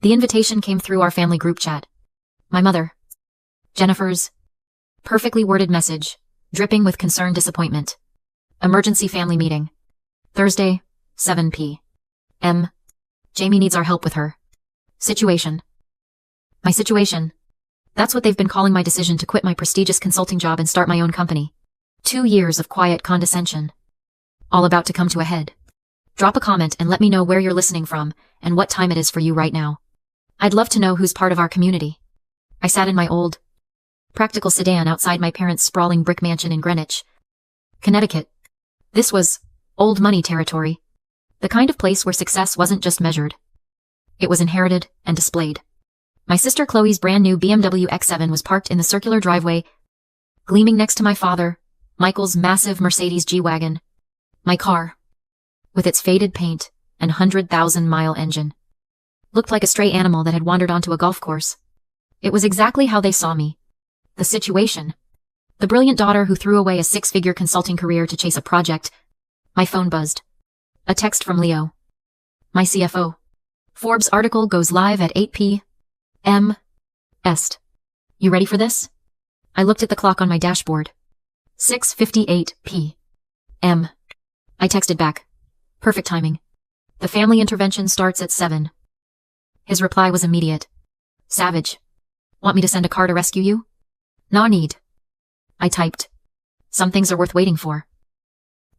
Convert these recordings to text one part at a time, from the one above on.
The invitation came through our family group chat. My mother, Jennifer's perfectly worded message, dripping with concerned disappointment. Emergency family meeting. Thursday, 7 p.m. Jamie needs our help with her situation. My situation. That's what they've been calling my decision to quit my prestigious consulting job and start my own company. 2 years of quiet condescension. All about to come to a head. Drop a comment and let me know where you're listening from and what time it is for you right now. I'd love to know who's part of our community. I sat in my old, practical sedan outside my parents' sprawling brick mansion in Greenwich, Connecticut. This was old money territory. The kind of place where success wasn't just measured. It was inherited and displayed. My sister Chloe's brand new BMW X7 was parked in the circular driveway, gleaming next to my father, Michael's massive Mercedes G-Wagon. My car, with its faded paint and 100,000-mile engine, looked like a stray animal that had wandered onto a golf course. It was exactly how they saw me. The situation. The brilliant daughter who threw away a 6-figure consulting career to chase a project. My phone buzzed. A text from Leo, my CFO. Forbes article goes live at 8 p.m. Est. You ready for this? I looked at the clock on my dashboard. 6:58 p.m. I texted back. Perfect timing. The family intervention starts at 7. His reply was immediate. Savage. Want me to send a car to rescue you? No need. I typed. Some things are worth waiting for.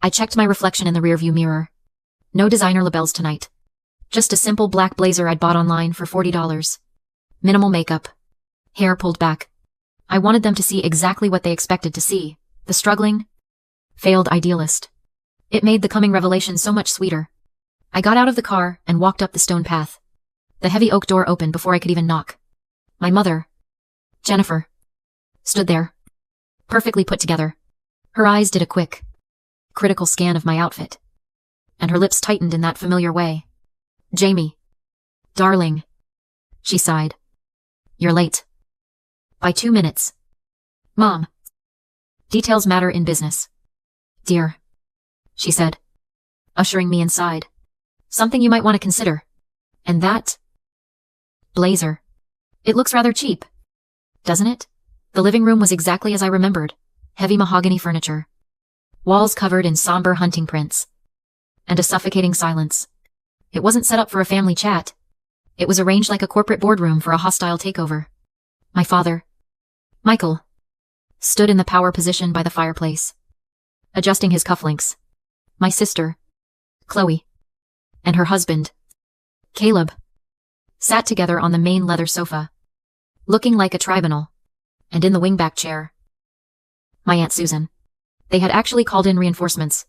I checked my reflection in the rearview mirror. No designer labels tonight. Just a simple black blazer I'd bought online for $40. Minimal makeup. Hair pulled back. I wanted them to see exactly what they expected to see. The struggling, failed idealist. It made the coming revelation so much sweeter. I got out of the car and walked up the stone path. The heavy oak door opened before I could even knock. My mother, Jennifer, stood there, perfectly put together. Her eyes did a quick, critical scan of my outfit, and her lips tightened in that familiar way. Jamie, darling, she sighed. You're late. By 2 minutes. Mom. Details matter in business. Dear, she said, ushering me inside. Something you might want to consider. And that blazer. It looks rather cheap, doesn't it? The living room was exactly as I remembered. Heavy mahogany furniture. Walls covered in somber hunting prints. And a suffocating silence. It wasn't set up for a family chat. It was arranged like a corporate boardroom for a hostile takeover. My father, Michael, stood in the power position by the fireplace, adjusting his cufflinks. My sister, Chloe, and her husband, Caleb, sat together on the main leather sofa, looking like a tribunal, and in the wingback chair, my Aunt Susan. They had actually called in reinforcements.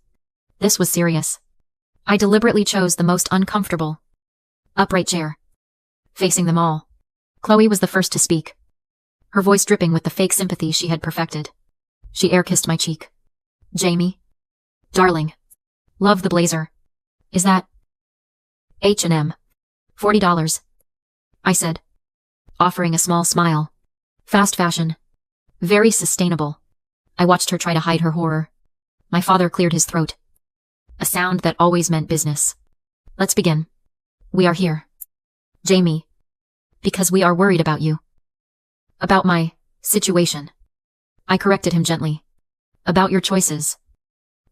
This was serious. I deliberately chose the most uncomfortable, upright chair, facing them all. Chloe was the first to speak, her voice dripping with the fake sympathy she had perfected. She air-kissed my cheek. Jamie, darling, love the blazer. Is that H&M? $40. I said, offering a small smile. Fast fashion. Very sustainable. I watched her try to hide her horror. My father cleared his throat. A sound that always meant business. Let's begin. We are here, Jamie, because we are worried about you. About my situation. I corrected him gently. About your choices.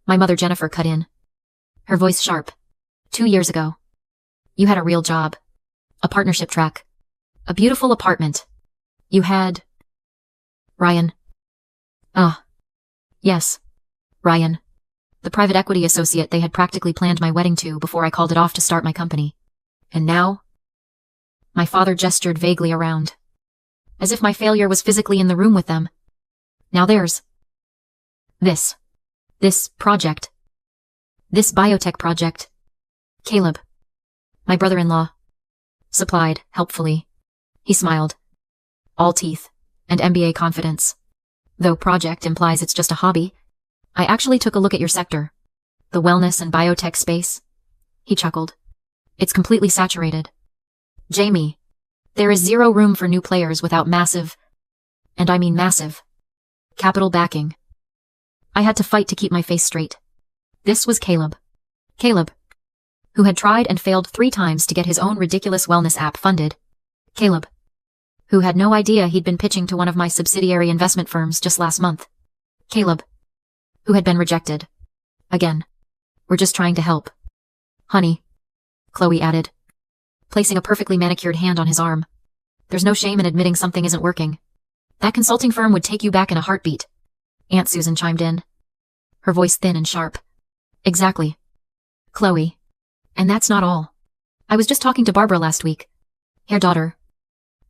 My mother Jennifer cut in, her voice sharp. 2 years ago, you had a real job. A partnership track. A beautiful apartment. You had Ryan. Yes, Ryan. The private equity associate they had practically planned my wedding to before I called it off to start my company. And now? My father gestured vaguely around, as if my failure was physically in the room with them. Now there's this project. This biotech project. Caleb, my brother-in-law, supplied helpfully. He smiled. All teeth and MBA confidence. Though project implies it's just a hobby, I actually took a look at your sector. The wellness and biotech space. He chuckled. It's completely saturated. Jamie, there is zero room for new players without massive, and I mean massive, capital backing. I had to fight to keep my face straight. This was Caleb. Caleb, who had tried and failed 3 times to get his own ridiculous wellness app funded, Caleb, who had no idea he'd been pitching to one of my subsidiary investment firms just last month. Caleb, who had been rejected. Again. We're just trying to help. Honey, Chloe added, placing a perfectly manicured hand on his arm. There's no shame in admitting something isn't working. That consulting firm would take you back in a heartbeat. Aunt Susan chimed in, her voice thin and sharp. Exactly. Chloe. And that's not all. I was just talking to Barbara last week. Her daughter,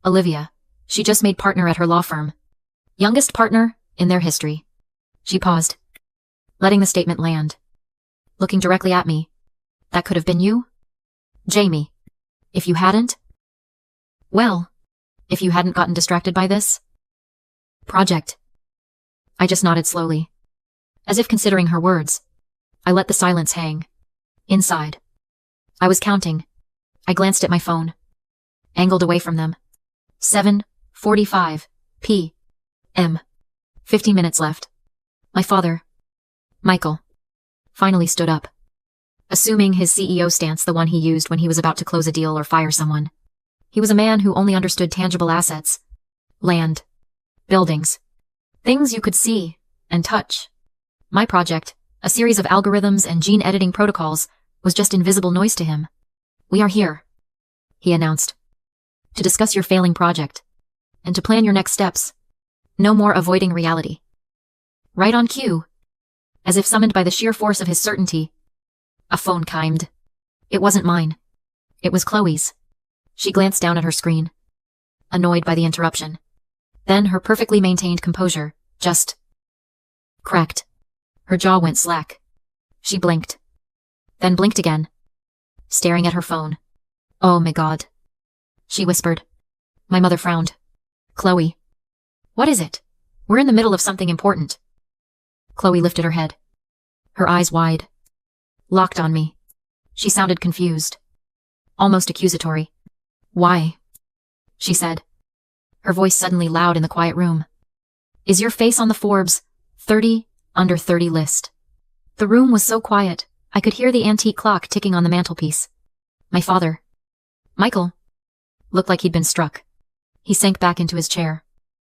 Olivia. She just made partner at her law firm. Youngest partner in their history. She paused, letting the statement land. Looking directly at me. That could have been you? Jamie. If you hadn't? Well, if you hadn't gotten distracted by this project. I just nodded slowly, as if considering her words. I let the silence hang. Inside. I was counting. I glanced at my phone. Angled away from them. 7:45 p.m. 15 minutes left. My father, Michael, finally stood up. Assuming his CEO stance, the one he used when he was about to close a deal or fire someone. He was a man who only understood tangible assets. Land. Buildings. Things you could see and touch. My project, a series of algorithms and gene editing protocols, was just invisible noise to him. We are here, he announced, to discuss your failing project and to plan your next steps. No more avoiding reality. Right on cue, as if summoned by the sheer force of his certainty, a phone chimed. It wasn't mine. It was Chloe's. She glanced down at her screen, annoyed by the interruption. Then her perfectly maintained composure just cracked. Her jaw went slack. She blinked. Then blinked again, staring at her phone. Oh my God, she whispered. My mother frowned. Chloe. What is it? We're in the middle of something important. Chloe lifted her head, her eyes wide, locked on me. She sounded confused, almost accusatory. Why? She said, her voice suddenly loud in the quiet room. Is your face on the Forbes 30 under 30 list? The room was so quiet, I could hear the antique clock ticking on the mantelpiece. My father, Michael, looked like he'd been struck. He sank back into his chair.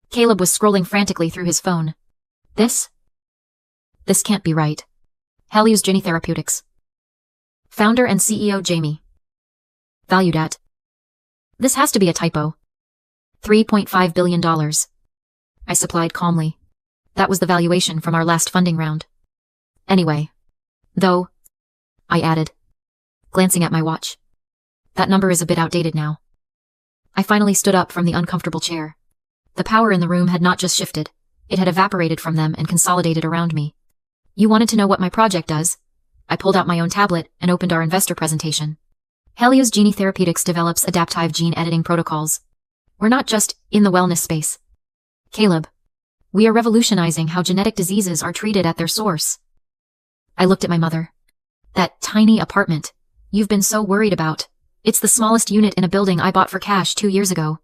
Caleb was scrolling frantically through his phone. This can't be right. Helios Gene Therapeutics. Founder and CEO Jamie. Valued at. This has to be a typo. $3.5 billion. I supplied calmly. That was the valuation from our last funding round. Anyway. Though, I added, glancing at my watch. That number is a bit outdated now. I finally stood up from the uncomfortable chair. The power in the room had not just shifted, it had evaporated from them and consolidated around me. You wanted to know what my project does? I pulled out my own tablet and opened our investor presentation. Helios Gene Therapeutics develops adaptive gene editing protocols. We're not just in the wellness space. Caleb, we are revolutionizing how genetic diseases are treated at their source. I looked at my mother. That tiny apartment you've been so worried about. It's the smallest unit in a building I bought for cash 2 years ago.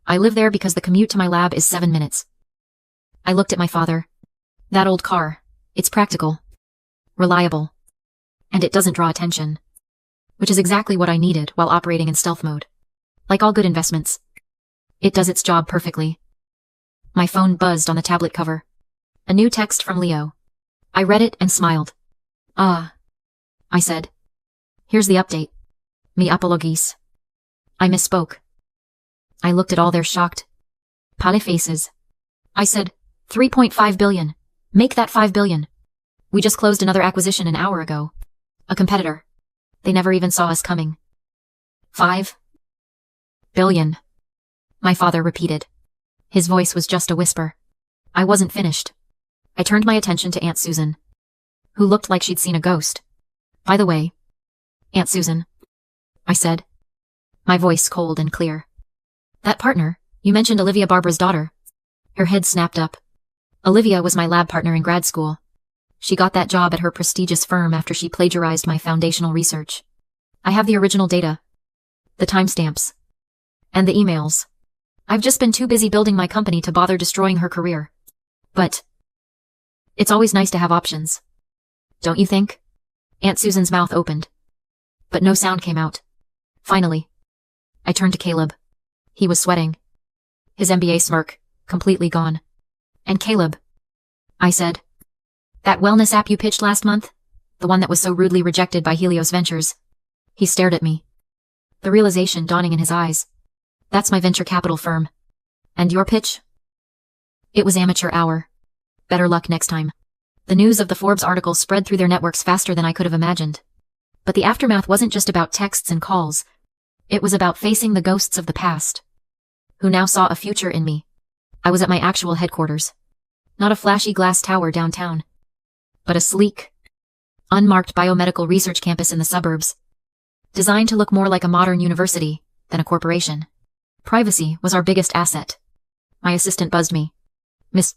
I live there because the commute to my lab is 7 minutes. I looked at my father. That old car. It's practical. Reliable. And it doesn't draw attention. Which is exactly what I needed while operating in stealth mode. Like all good investments. It does its job perfectly. My phone buzzed on the tablet cover. A new text from Leo. I read it and smiled. Ah. I said. Here's the update. Mi apologis. I misspoke. I looked at all their shocked, pale faces. I said, 3.5 billion. Make that 5 billion. We just closed another acquisition an hour ago. A competitor. They never even saw us coming. 5 billion. My father repeated. His voice was just a whisper. I wasn't finished. I turned my attention to Aunt Susan, who looked like she'd seen a ghost. By the way, Aunt Susan, I said, my voice cold and clear. That partner, you mentioned Olivia Barbara's daughter. Her head snapped up. Olivia was my lab partner in grad school. She got that job at her prestigious firm after she plagiarized my foundational research. I have the original data, the timestamps, and the emails. I've just been too busy building my company to bother destroying her career. But it's always nice to have options. Don't you think? Aunt Susan's mouth opened, but no sound came out. Finally, I turned to Caleb. He was sweating. His MBA smirk, completely gone. And Caleb, I said. That wellness app you pitched last month? The one that was so rudely rejected by Helios Ventures. He stared at me. The realization dawning in his eyes. That's my venture capital firm. And your pitch? It was amateur hour. Better luck next time. The news of the Forbes article spread through their networks faster than I could have imagined. But the aftermath wasn't just about texts and calls. It was about facing the ghosts of the past, who now saw a future in me. I was at my actual headquarters. Not a flashy glass tower downtown, but a sleek, unmarked biomedical research campus in the suburbs, designed to look more like a modern university than a corporation. Privacy was our biggest asset. My assistant buzzed me. Miss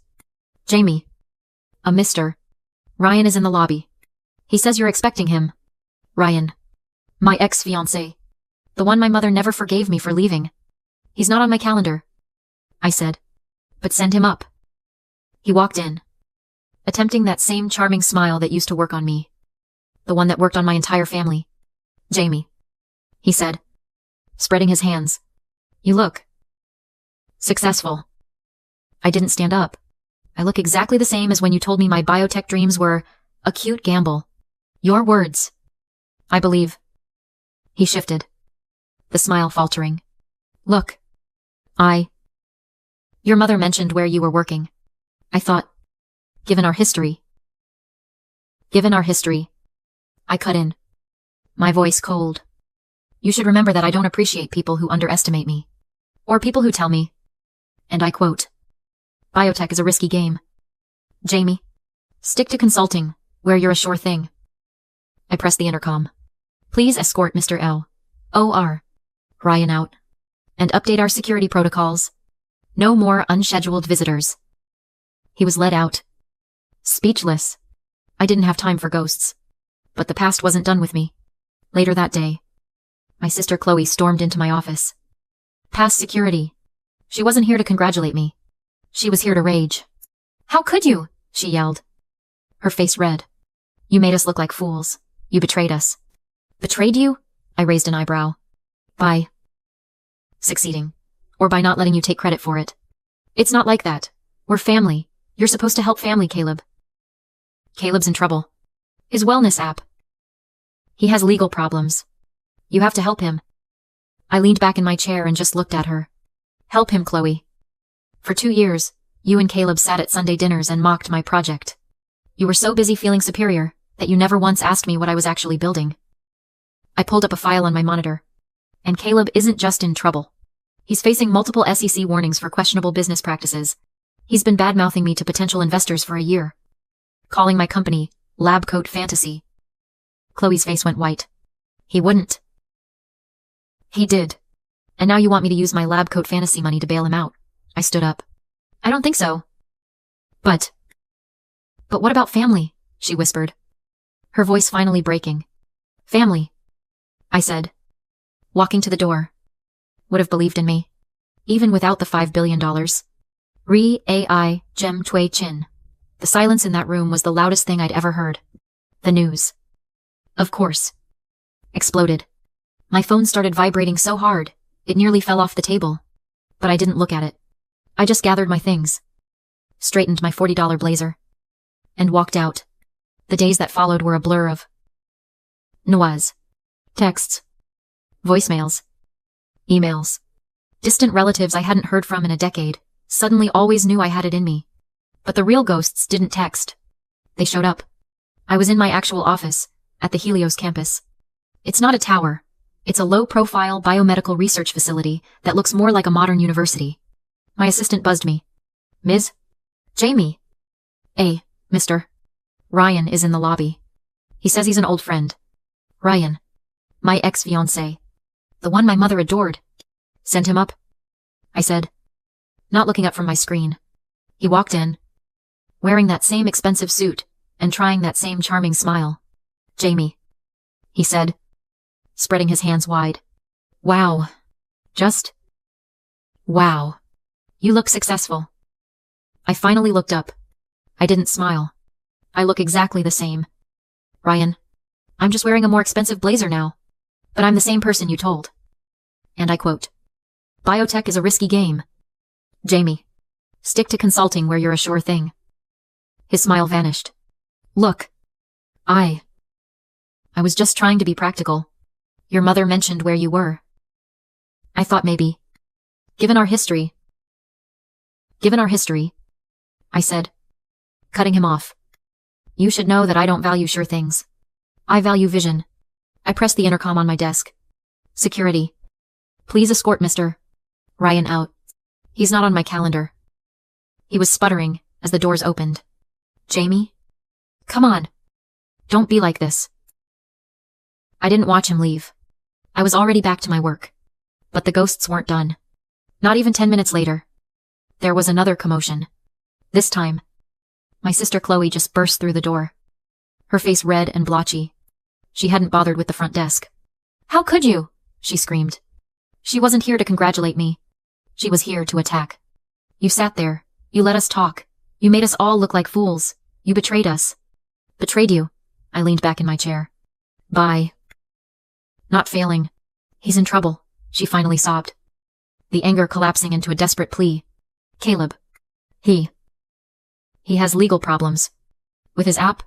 Jamie. A Mr. Ryan is in the lobby. He says you're expecting him. Ryan. My ex-fiancé. The one my mother never forgave me for leaving. He's not on my calendar, I said. But send him up. He walked in, attempting that same charming smile that used to work on me. The one that worked on my entire family. Jamie, he said, spreading his hands. You look successful. I didn't stand up. I look exactly the same as when you told me my biotech dreams were a cute gamble. Your words. I believe. He shifted, the smile faltering. Look. Your mother mentioned where you were working. I thought, given our history. I cut in, my voice cold. You should remember that I don't appreciate people who underestimate me. Or people who tell me, and I quote, biotech is a risky game. Jamie, stick to consulting, where you're a sure thing. I pressed the intercom. Please escort Mr. L.O.R. Ryan out. And update our security protocols. No more unscheduled visitors. He was led out. Speechless. I didn't have time for ghosts. But the past wasn't done with me. Later that day, my sister Chloe stormed into my office. Past security. She wasn't here to congratulate me. She was here to rage. How could you? She yelled. Her face red. You made us look like fools. You betrayed us. Betrayed you? I raised an eyebrow. By succeeding. Or by not letting you take credit for it. It's not like that. We're family. You're supposed to help family, Caleb. Caleb's in trouble. His wellness app. He has legal problems. You have to help him. I leaned back in my chair and just looked at her. Help him, Chloe. For 2 years, you and Caleb sat at Sunday dinners and mocked my project. You were so busy feeling superior that you never once asked me what I was actually building. I pulled up a file on my monitor. And Caleb isn't just in trouble. He's facing multiple SEC warnings for questionable business practices. He's been bad-mouthing me to potential investors for a year. Calling my company Lab Coat Fantasy. Chloe's face went white. He wouldn't. He did. And now you want me to use my Lab Coat Fantasy money to bail him out. I stood up. I don't think so. But what about family? She whispered. Her voice finally breaking. Family, I said, walking to the door. Would have believed in me. Even without the $5 billion. Re-ai Jem Tui Chin. The silence in that room was the loudest thing I'd ever heard. The news. Of course. Exploded. My phone started vibrating so hard, it nearly fell off the table. But I didn't look at it. I just gathered my things. Straightened my $40 blazer. And walked out. The days that followed were a blur of noise. Texts. Voicemails. Emails. Distant relatives I hadn't heard from in a decade suddenly always knew I had it in me. But the real ghosts didn't text. They showed up. I was in my actual office, at the Helios campus. It's not a tower. It's a low-profile biomedical research facility that looks more like a modern university. My assistant buzzed me. Ms. Jamie. Mr. Ryan is in the lobby. He says he's an old friend. Ryan. My ex-fiancé. The one my mother adored. Send him up, I said, not looking up from my screen. He walked in, wearing that same expensive suit and trying that same charming smile. Jamie, he said, spreading his hands wide. Wow. Just wow. You look successful. I finally looked up. I didn't smile. I look exactly the same. Ryan, I'm just wearing a more expensive blazer now. But I'm the same person you told. And I quote, Biotech is a risky game. Jamie. Stick to consulting where you're a sure thing. His smile vanished. Look. I was just trying to be practical. Your mother mentioned where you were. I thought maybe. Given our history, I said, cutting him off. You should know that I don't value sure things. I value vision. I pressed the intercom on my desk. Security. Please escort Mr. Ryan out. He's not on my calendar. He was sputtering as the doors opened. Jamie? Come on. Don't be like this. I didn't watch him leave. I was already back to my work. But the ghosts weren't done. Not even 10 minutes later. There was another commotion. This time, my sister Chloe just burst through the door. Her face red and blotchy. She hadn't bothered with the front desk. How could you? She screamed. She wasn't here to congratulate me. She was here to attack. You sat there. You let us talk. You made us all look like fools. You betrayed us. Betrayed you. I leaned back in my chair. By not failing. He's in trouble, she finally sobbed. The anger collapsing into a desperate plea. Caleb. He has legal problems. With his app,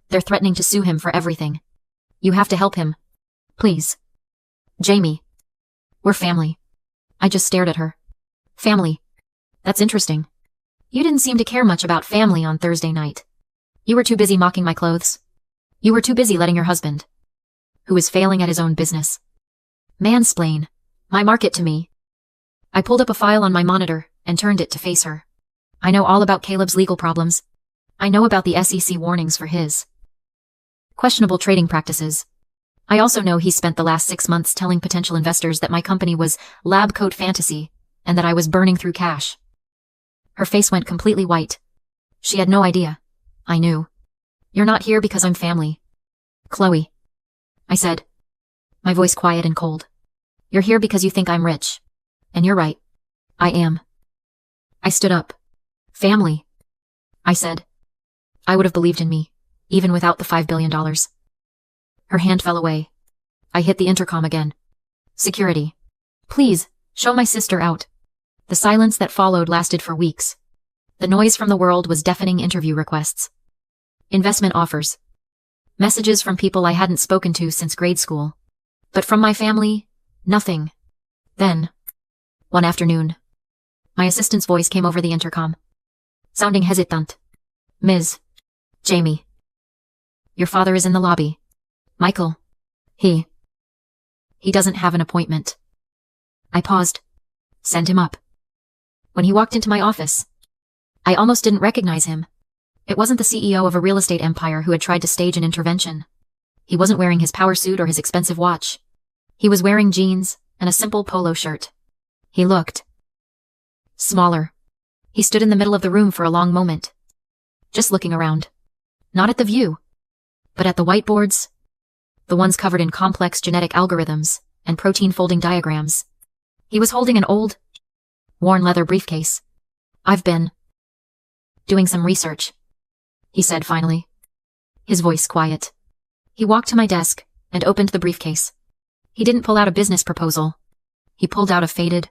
they're threatening to sue him for everything. You have to help him. Please. Jamie. We're family. I just stared at her. Family. That's interesting. You didn't seem to care much about family on Thursday night. You were too busy mocking my clothes. You were too busy letting your husband, who is failing at his own business, mansplain my market to me. I pulled up a file on my monitor and turned it to face her. I know all about Caleb's legal problems. I know about the SEC warnings for his questionable trading practices. I also know he spent the last 6 months telling potential investors that my company was lab coat fantasy and that I was burning through cash. Her face went completely white. She had no idea. I knew. You're not here because I'm family. Chloe. I said, my voice quiet and cold. You're here because you think I'm rich. And you're right. I am. I stood up. Family. I said. I would have believed in me, even without the $5 billion. Her hand fell away. I hit the intercom again. Security. Please, show my sister out. The silence that followed lasted for weeks. The noise from the world was deafening interview requests. Investment offers. Messages from people I hadn't spoken to since grade school. But from my family, nothing. Then, one afternoon, my assistant's voice came over the intercom, sounding hesitant. Ms. Jamie. Your father is in the lobby. Michael. He doesn't have an appointment. I paused. Send him up. When he walked into my office, I almost didn't recognize him. It wasn't the CEO of a real estate empire who had tried to stage an intervention. He wasn't wearing his power suit or his expensive watch. He was wearing jeans and a simple polo shirt. He looked smaller. He stood in the middle of the room for a long moment, just looking around. Not at the view, but at the whiteboards, the ones covered in complex genetic algorithms and protein folding diagrams. He was holding an old, worn leather briefcase. I've been doing some research, he said finally, his voice quiet. He walked to my desk and opened the briefcase. He didn't pull out a business proposal. He pulled out a faded,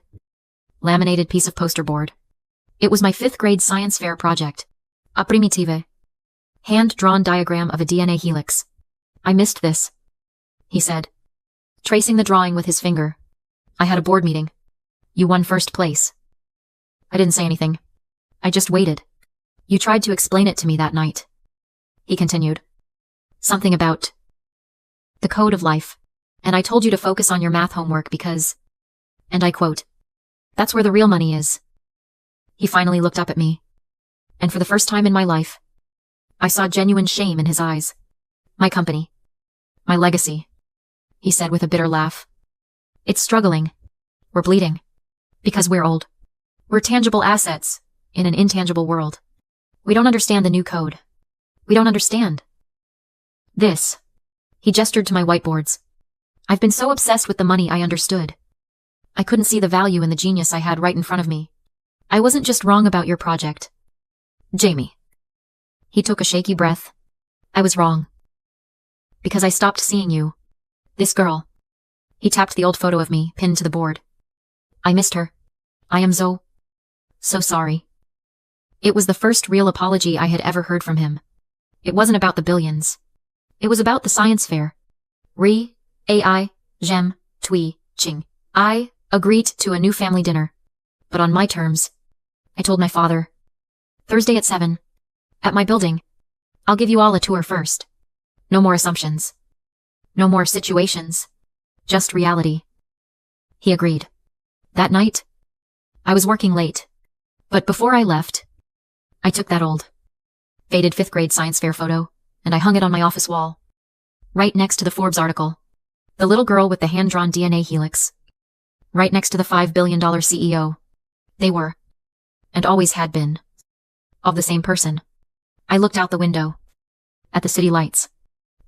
laminated piece of poster board. It was my 5th grade science fair project. A primitive, hand-drawn diagram of a DNA helix. I missed this, he said, tracing the drawing with his finger. I had a board meeting. You won first place. I didn't say anything. I just waited. You tried to explain it to me that night. He continued. Something about the code of life. And I told you to focus on your math homework because, and I quote, that's where the real money is. He finally looked up at me. And for the first time in my life, I saw genuine shame in his eyes. My company. My legacy. He said with a bitter laugh. It's struggling. We're bleeding. Because we're old. We're tangible assets in an intangible world. We don't understand the new code. We don't understand this. He gestured to my whiteboards. I've been so obsessed with the money I understood. I couldn't see the value in the genius I had right in front of me. I wasn't just wrong about your project. Jamie. He took a shaky breath. I was wrong. Because I stopped seeing you. This girl. He tapped the old photo of me, pinned to the board. I missed her. I am so sorry. It was the first real apology I had ever heard from him. It wasn't about the billions. It was about the science fair. AI, Gem, Tui, Ching. I agreed to a new family dinner. But on my terms. I told my father. Thursday at 7. At my building. I'll give you all a tour first. No more assumptions. No more situations. Just reality. He agreed. That night, I was working late. But before I left, I took that old, faded 5th grade science fair photo, and I hung it on my office wall. Right next to the Forbes article. The little girl with the hand-drawn DNA helix. Right next to the $5 billion CEO. They were, and always had been, of the same person. I looked out the window. At the city lights.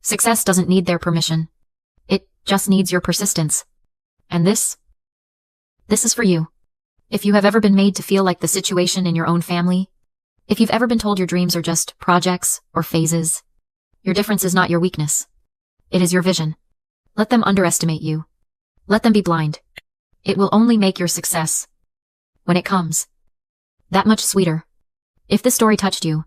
Success doesn't need their permission. It just needs your persistence. And this is for you. If you have ever been made to feel like the situation in your own family, if you've ever been told your dreams are just projects or phases, your difference is not your weakness. It is your vision. Let them underestimate you. Let them be blind. It will only make your success, when it comes, that much sweeter. If this story touched you,